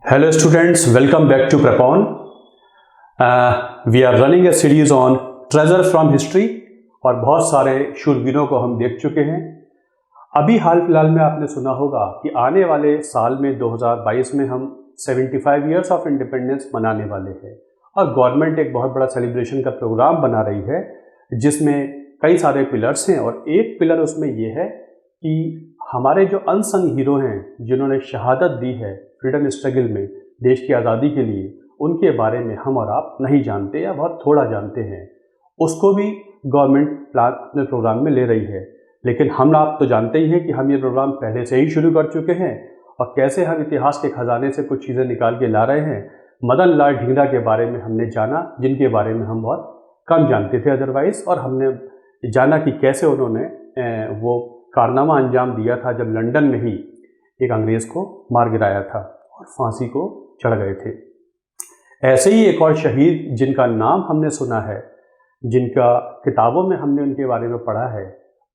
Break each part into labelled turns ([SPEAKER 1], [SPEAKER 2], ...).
[SPEAKER 1] Hello students, welcome back to Prepon. We are running a series on treasure from history और बहुत सारे शूरवीरों को हम देख चुके हैं। अभी हाल फिलहाल में आपने सुना होगा कि आने वाले साल में 2022 में हम 75 ईयर्स ऑफ इंडिपेंडेंस मनाने वाले हैं और गवर्नमेंट एक बहुत बड़ा सेलिब्रेशन का प्रोग्राम बना रही है जिसमें कई सारे पिलर्स हैं और एक पिलर उसमें ये है कि हमारे जो अनसंग हीरो हैं जिन्होंने शहादत दी है फ्रीडम स्ट्रगल में देश की आज़ादी के लिए, उनके बारे में हम और आप नहीं जानते या बहुत थोड़ा जानते हैं। उसको भी गवर्नमेंट अपने प्रोग्राम में ले रही है, लेकिन हम आप तो जानते ही हैं कि हम ये प्रोग्राम पहले से ही शुरू कर चुके हैं और कैसे हम इतिहास के खजाने से कुछ चीज़ें निकाल के ला रहे हैं। मदन लाल ढींगरा के बारे में हमने जाना, जिनके बारे में हम बहुत कम जानते थे अदरवाइज़, और हमने जाना कि कैसे उन्होंने वो कारनामा अंजाम दिया था जब लंदन में ही एक अंग्रेज़ को मार गिराया था और फांसी को चढ़ गए थे। ऐसे ही एक और शहीद जिनका नाम हमने सुना है, जिनका किताबों में हमने उनके बारे में पढ़ा है,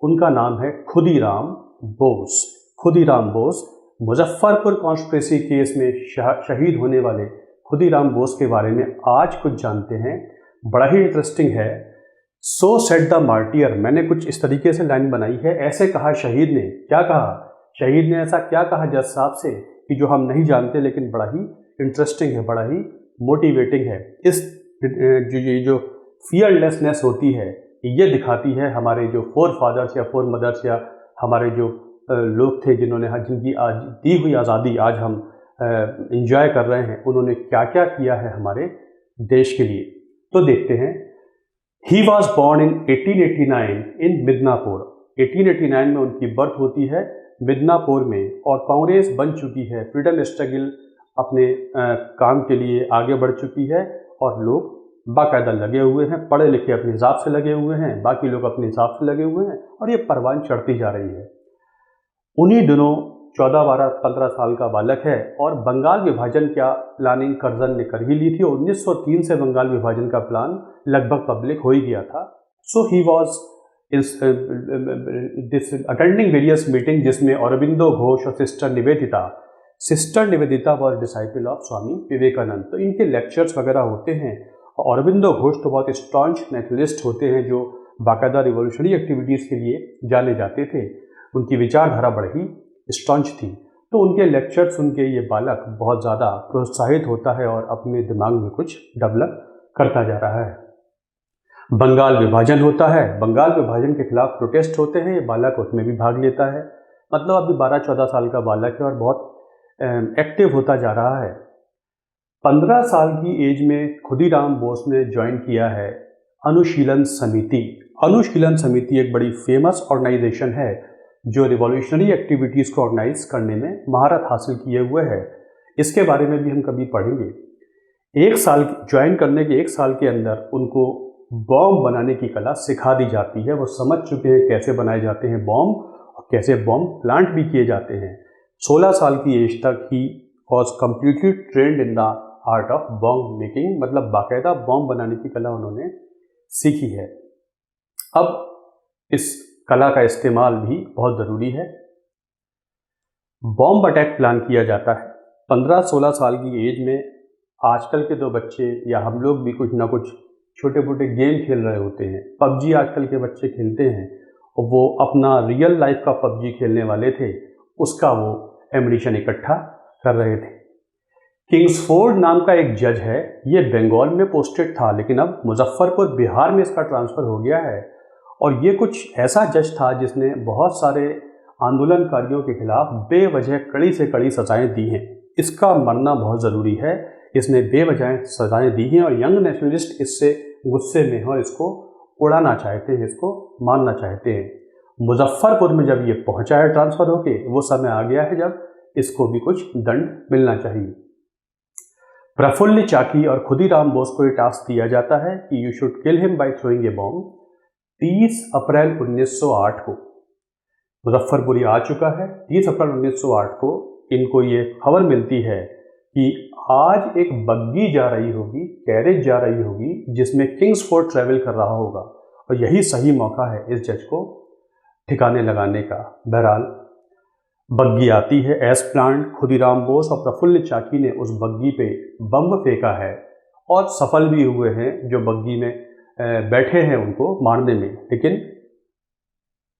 [SPEAKER 1] उनका नाम है खुदीराम बोस। खुदीराम बोस मुजफ्फरपुर कॉन्स्पिरेसी केस में शहीद होने वाले खुदीराम बोस के बारे में आज कुछ जानते हैं। बड़ा ही इंटरेस्टिंग है। सो सेड द मार्टियर, मैंने कुछ इस तरीके से लाइन बनाई है। ऐसे कहा शहीद ने। क्या कहा शहीद ने? ऐसा क्या कहा जज साहब से कि जो हम नहीं जानते, लेकिन बड़ा ही इंटरेस्टिंग है, बड़ा ही मोटिवेटिंग है। इस जो फियरलेसनेस होती है ये दिखाती है हमारे जो फोर फादर्स या फोर मदर्स या हमारे जो लोग थे जिन्होंने जिनकी आज दी हुई आज़ादी आज हम इंजॉय कर रहे हैं, उन्होंने क्या क्या किया है हमारे देश के लिए। तो देखते हैं। ही वॉज बॉर्न इन 1889 इन मिदनापुर। 1889 में उनकी बर्थ होती है मिदनापुर में और कांग्रेस बन चुकी है। फ्रीडम स्ट्रगल अपने काम के लिए आगे बढ़ चुकी है और लोग बाकायदा लगे हुए हैं, पढ़े लिखे अपने हिसाब से लगे हुए हैं, बाकी लोग अपने हिसाब से लगे हुए हैं और ये परवान चढ़ती जा रही है। उन्हीं दिनों 14, 12, 15 साल का बालक है और बंगाल विभाजन का प्लानिंग कर्जन ने कर ही ली थी। 1903 से बंगाल विभाजन का प्लान लगभग पब्लिक हो ही गया था। So he was attending various meeting जिसमें अरबिंदो घोष और sister Nivedita was disciple of Swami Vivekananda. तो इनके लेक्चर्स वगैरह होते हैं और अरबिंदो घोष तो बहुत स्टॉन्च नेशनलिस्ट होते हैं जो बाकायदा रिवॉल्यूशनरी एक्टिविटीज़ के लिए जाने जाते थे। उनकी विचारधारा बड़ी स्टॉन्च थी। तो उनके लेक्चर सुन के ये बालक बहुत ज़्यादा प्रोत्साहित होता है और अपने दिमाग में कुछ डेवलप करता जा रहा है। बंगाल विभाजन होता है, बंगाल विभाजन के खिलाफ प्रोटेस्ट होते हैं, ये बालक उसमें भी भाग लेता है। मतलब अभी 12-14 साल का बालक है और बहुत एक्टिव होता जा रहा है। 15 साल की एज में खुदीराम बोस ने ज्वाइन किया है अनुशीलन समिति। अनुशीलन समिति एक बड़ी फेमस ऑर्गेनाइजेशन है जो रिवॉल्यूशनरी एक्टिविटीज़ को ऑर्गेनाइज करने में महारत हासिल किए हुए है। इसके बारे में भी हम कभी पढ़ेंगे। एक साल ज्वाइन करने के 1 साल के अंदर उनको बॉम्ब बनाने की कला सिखा दी जाती है। वो समझ चुके हैं कैसे बनाए जाते हैं बॉम्ब और कैसे बॉम्ब प्लांट भी किए जाते हैं। 16 साल की एज तक he was completely trend in the art of bomb making, मतलब बाकायदा बॉम्ब बनाने की कला उन्होंने सीखी है। अब इस कला का इस्तेमाल भी बहुत ज़रूरी है। बॉम्ब अटैक प्लान किया जाता है 15-16 साल की एज में। आजकल के तो बच्चे या हम लोग भी कुछ ना कुछ छोटे मोटे गेम खेल रहे होते हैं। पबजी आजकल के बच्चे खेलते हैं और वो अपना रियल लाइफ का पबजी खेलने वाले थे, उसका वो एम्युनिशन इकट्ठा कर रहे थे। किंग्सफोर्ड नाम का एक जज है, ये बंगाल में पोस्टेड था लेकिन अब मुजफ्फरपुर बिहार में इसका ट्रांसफ़र हो गया है। और ये कुछ ऐसा जज था जिसने बहुत सारे आंदोलनकारियों के खिलाफ बेवजह कड़ी से कड़ी सजाएं दी हैं। इसका मरना बहुत ज़रूरी है। इसने बेवजह सजाएं दी हैं और यंग नेशनलिस्ट इससे गुस्से में हैं और इसको उड़ाना चाहते हैं, इसको मारना चाहते हैं। मुजफ्फरपुर में जब ये पहुंचा है ट्रांसफ़र होके, वो समय आ गया है जब इसको भी कुछ दंड मिलना चाहिए। प्रफुल्ल चाकी और खुदीराम बोस को ये टास्क दिया जाता है कि you should kill him by throwing A bomb. 30 अप्रैल 1908 को मुजफ्फरपुर आ चुका है। 30 अप्रैल 1908 को इनको ये खबर मिलती है कि आज एक बग्गी जा रही होगी, कैरेज जा रही होगी जिसमें किंग्सफोर्ड ट्रैवल कर रहा होगा और यही सही मौका है इस जज को ठिकाने लगाने का। बहरहाल बग्गी आती है एज प्लान्ड। खुदीराम बोस और प्रफुल्ल चाकी ने उस बग्गी पे बम फेंका है और सफल भी हुए हैं। जो बग्गी में बैठे हैं उनको मारने में, लेकिन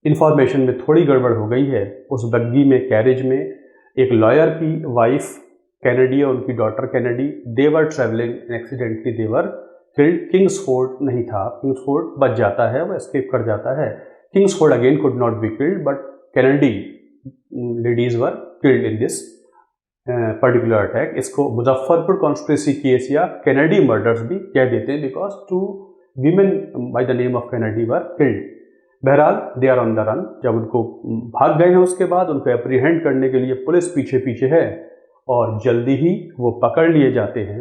[SPEAKER 1] इंफॉर्मेशन में थोड़ी गड़बड़ हो गई है। उस बग्गी में कैरेज में एक लॉयर की वाइफ कैनेडी और उनकी daughter Kennedy, they were travelling and accidentally they were killed. Kingsford नहीं था, किंग्सफोर्ड बच जाता है, वो एस्केप कर जाता है। Kingsford again could not be killed, but Kennedy ladies were killed in this particular attack. इसको मुजफ्फरपुर कॉन्स्पिरेसी केस या कैनेडी मर्डर्स भी कह देते हैं, because 2 women by the name of Kennedy were killed. बहरहाल they are on the run. जब उनको भाग गए हैं उसके बाद उनको एप्रीहेंड करने के लिए पुलिस पीछे पीछे है और जल्दी ही वो पकड़ लिए जाते हैं।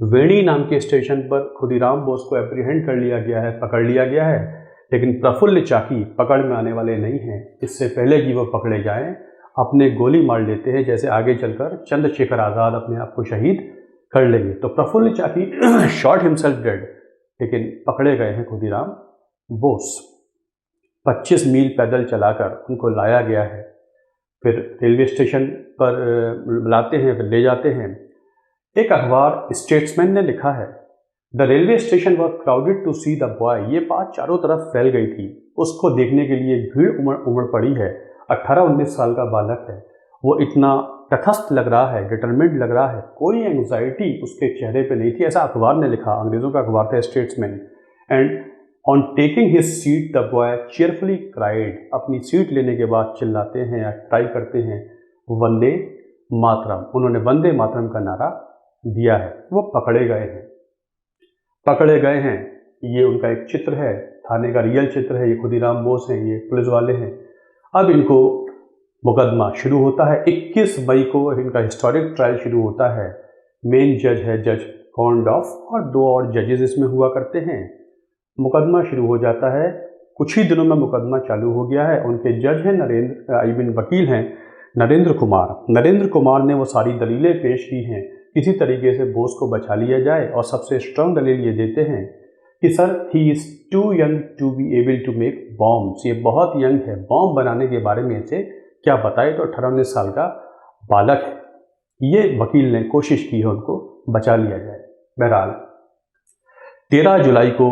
[SPEAKER 1] वेणी नाम के स्टेशन पर खुदीराम बोस को एप्रीहेंड कर लिया गया है, पकड़ लिया गया है, लेकिन प्रफुल्ल चाकी पकड़ में आने वाले नहीं हैं। इससे पहले कि वो पकड़े जाएं, अपने गोली मार लेते हैं, जैसे आगे चलकर चंद्रशेखर आज़ाद अपने आप को शहीद कर लेंगे। तो प्रफुल्ल चाकी शॉट हिमसेल्फ डेड, लेकिन पकड़े गए हैं खुदीराम बोस। 25 मील पैदल चलाकर उनको लाया गया है, फिर रेलवे स्टेशन पर लाते हैं, फिर ले जाते हैं। एक अखबार स्टेट्समैन ने लिखा है, the railway station was crowded to see the boy. ये बात चारों तरफ फैल गई थी, उसको देखने के लिए भीड़ उमड़ पड़ी है। 18-19 साल का बालक है, वो इतना तटस्थ लग रहा है, डिटरमिन्ड लग रहा है, कोई एंग्जाइटी उसके चेहरे पे नहीं थी, ऐसा अखबार ने लिखा। अंग्रेज़ों का अखबार था statesman. And on taking his seat the boy cheerfully cried. अपनी सीट लेने के बाद चिल्लाते हैं या ट्राई करते हैं वंदे मातरम। उन्होंने वंदे मातरम का नारा दिया है। वो पकड़े गए हैं। ये उनका एक चित्र है, थाने का रियल चित्र है। ये खुदीराम बोस हैं, ये पुलिस वाले हैं। अब इनको मुकदमा शुरू होता है। 21 मई को इनका हिस्टोरिक ट्रायल शुरू होता है। मेन जज है जज कॉर्नडॉफ और 2 और जजेस इसमें हुआ करते हैं। मुकदमा शुरू हो जाता है। कुछ ही दिनों में मुकदमा चालू हो गया है। उनके जज हैं वकील हैं नरेंद्र कुमार। नरेंद्र कुमार ने वो सारी दलीलें पेश की हैं, किसी तरीके से बोस को बचा लिया जाए, और सबसे स्ट्रांग दलील ये देते हैं कि sir he is too young to be able to make bombs. ये बहुत यंग है, बॉम्ब बनाने के बारे में इसे क्या बताए, तो 18-19 साल का बालक है। ये वकील ने कोशिश की है उनको बचा लिया जाए। बहरहाल 13 जुलाई को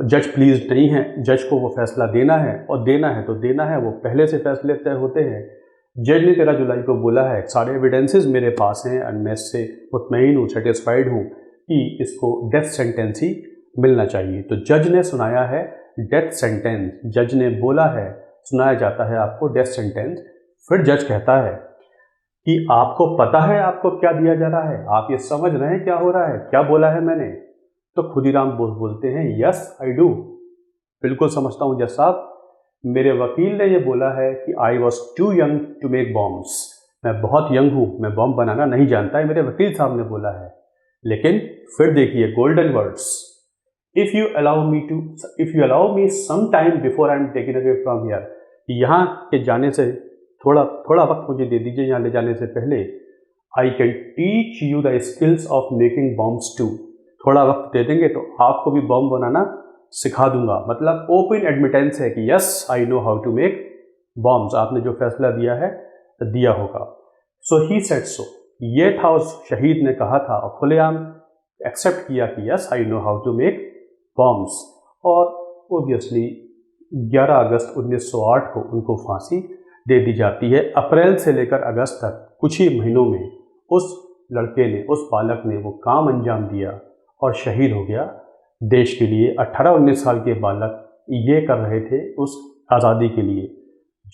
[SPEAKER 1] जज प्लीज नहीं है, जज को वो फैसला देना है, और देना है तो देना है। वो पहले से फैसले तय होते हैं। जज ने 13 जुलाई को बोला है सारे एविडेंसेस मेरे पास हैं और मैं इससे मुतमईन हूँ, सेटिस्फाइड हूँ कि इसको डेथ सेंटेंस ही मिलना चाहिए। तो जज ने सुनाया है डेथ सेंटेंस। जज ने बोला है सुनाया जाता है आपको डेथ सेंटेंस। फिर जज कहता है कि आपको पता है आपको क्या दिया जा रहा है, आप ये समझ रहे हैं क्या हो रहा है, क्या बोला है मैंने। तो खुदीराम बोस बोलते हैं यस आई डू, बिल्कुल समझता हूँ जज साहब। मेरे वकील ने ये बोला है कि I was too young to make bombs. मैं बहुत यंग हूँ, मैं बॉम्ब बनाना नहीं जानता है, मेरे वकील साहब ने बोला है। लेकिन फिर देखिए golden words, if you allow me some time before I am taken away from here. यहाँ के जाने से थोड़ा वक्त मुझे दे दीजिए, यहाँ ले जाने से पहले। I can teach you the skills of making bombs too. थोड़ा वक्त दे देंगे तो आपको भी बॉम्ब बनाना सिखा दूंगा। मतलब ओपन एडमिटेंस है कि yes I know how to make bombs. आपने जो फैसला दिया है दिया होगा। सो ही सेड सो, ये था उस शहीद ने कहा था और खुलेआम एक्सेप्ट किया कि yes I know how to make bombs. और ओबियसली 11 अगस्त 1908 को उनको फांसी दे दी जाती है। अप्रैल से लेकर अगस्त तक कुछ ही महीनों में उस लड़के ने, उस बालक ने वो काम अंजाम दिया और शहीद हो गया देश के लिए। 18-19 साल के बालक ये कर रहे थे उस आज़ादी के लिए।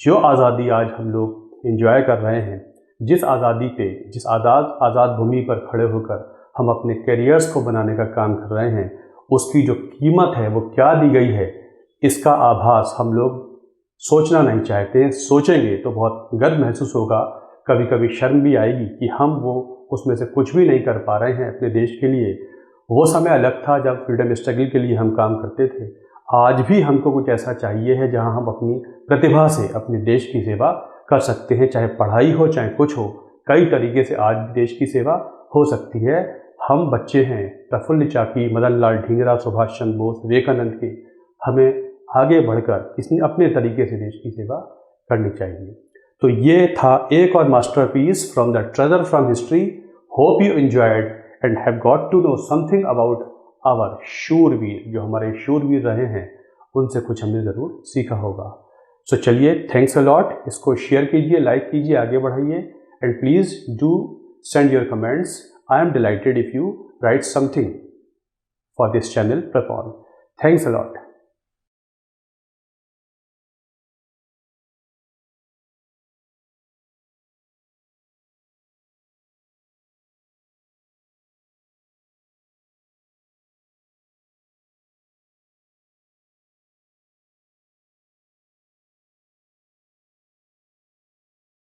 [SPEAKER 1] जो आज़ादी आज हम लोग एंजॉय कर रहे हैं, जिस आज़ादी पे, जिस आज़ाद भूमि पर खड़े होकर हम अपने करियर्स को बनाने का काम कर रहे हैं, उसकी जो कीमत है वो क्या दी गई है, इसका आभास हम लोग सोचना नहीं चाहते हैं। सोचेंगे तो बहुत गर्व महसूस होगा, कभी कभी शर्म भी आएगी कि हम वो उसमें से कुछ भी नहीं कर पा रहे हैं अपने देश के लिए। वो समय अलग था जब फ्रीडम स्ट्रगल के लिए हम काम करते थे। आज भी हमको कुछ ऐसा चाहिए है जहां हम अपनी प्रतिभा से अपने देश की सेवा कर सकते हैं, चाहे पढ़ाई हो चाहे कुछ हो। कई तरीके से आज देश की सेवा हो सकती है। हम बच्चे हैं, प्रफुल्ल चाकी, मदन लाल ढींगरा, सुभाष चंद्र बोस, विवेकानंद के। हमें आगे बढ़कर किसी अपने तरीके से देश की सेवा करनी चाहिए। तो ये था एक और masterpiece from the treasure from history. Hope you enjoyed and have got to know something about our शूरवीर, जो हमारे शूरवीर रहे हैं उनसे कुछ हमने ज़रूर सीखा होगा। सो चलिए, थैंक्स अ लॉट। इसको शेयर कीजिए, लाइक कीजिए, आगे बढ़ाइए, and please do send your comments. I am delighted if you write something for this channel, Prapon. Thanks a lot.